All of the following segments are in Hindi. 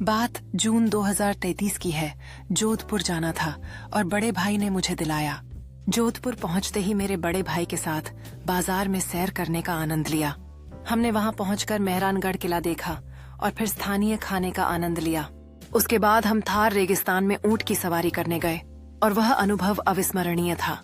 बात जून 2033 की है। जोधपुर जाना था और बड़े भाई ने मुझे दिलाया। जोधपुर पहुंचते ही मेरे बड़े भाई के साथ बाजार में सैर करने का आनंद लिया। हमने वहां पहुंचकर मेहरानगढ़ किला देखा और फिर स्थानीय खाने का आनंद लिया। उसके बाद हम थार रेगिस्तान में ऊंट की सवारी करने गए और वह अनुभव अविस्मरणीय था।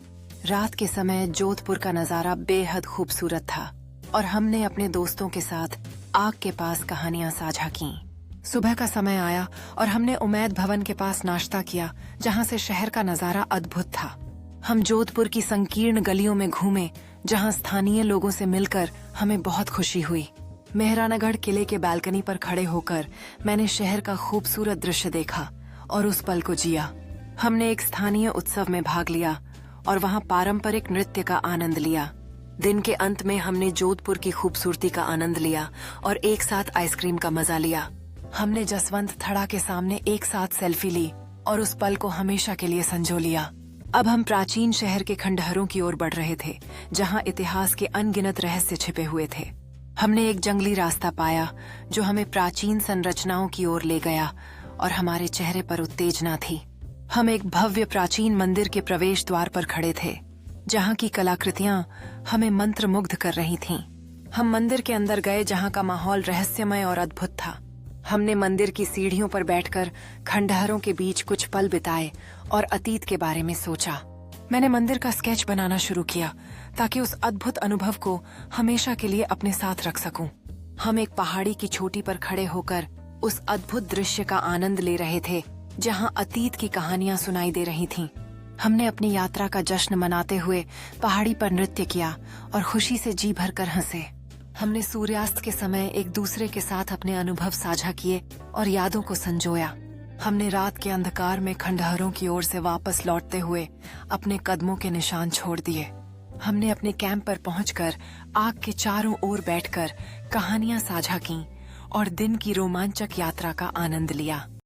रात के समय जोधपुर का नजारा बेहद खूबसूरत था और हमने अपने दोस्तों के साथ आग के पास कहानियां साझा की। सुबह का समय आया और हमने उमैद भवन के पास नाश्ता किया, जहां से शहर का नजारा अद्भुत था। हम जोधपुर की संकीर्ण गलियों में घूमे, जहां स्थानीय लोगों से मिलकर हमें बहुत खुशी हुई। मेहरानगढ़ किले के बालकनी पर खड़े होकर मैंने शहर का खूबसूरत दृश्य देखा और उस पल को जिया। हमने एक स्थानीय उत्सव में भाग लिया और वहां पारंपरिक नृत्य का आनंद लिया। दिन के अंत में हमने जोधपुर की खूबसूरती का आनंद लिया और एक साथ आइसक्रीम का मजा लिया। हमने जसवंत थड़ा के सामने एक साथ सेल्फी ली और उस पल को हमेशा के लिए संजो लिया। अब हम प्राचीन शहर के खंडहरों की ओर बढ़ रहे थे, जहां इतिहास के अनगिनत रहस्य छिपे हुए थे। हमने एक जंगली रास्ता पाया जो हमें प्राचीन संरचनाओं की ओर ले गया और हमारे चेहरे पर उत्तेजना थी। हम एक भव्य प्राचीन मंदिर के प्रवेश द्वार पर खड़े थे, जहां की कलाकृतियां हमें मंत्रमुग्ध कर रही थीं। हम मंदिर के अंदर गए, जहां का माहौल रहस्यमय और अद्भुत था। हमने मंदिर की सीढ़ियों पर बैठकर खंडहरों के बीच कुछ पल बिताए और अतीत के बारे में सोचा। मैंने मंदिर का स्केच बनाना शुरू किया ताकि उस अद्भुत अनुभव को हमेशा के लिए अपने साथ रख सकूं। हम एक पहाड़ी की चोटी पर खड़े होकर उस अद्भुत दृश्य का आनंद ले रहे थे, जहां अतीत की कहानियां सुनाई दे रही थीं। हमने अपनी यात्रा का जश्न मनाते हुए पहाड़ी पर नृत्य किया और खुशी से जी भरकर हंसे। हमने सूर्यास्त के समय एक दूसरे के साथ अपने अनुभव साझा किए और यादों को संजोया। हमने रात के अंधकार में खंडहरों की ओर से वापस लौटते हुए अपने कदमों के निशान छोड़ दिए। हमने अपने कैंप पर पहुंचकर आग के चारों ओर बैठकर कहानियां साझा कीं और दिन की रोमांचक यात्रा का आनंद लिया।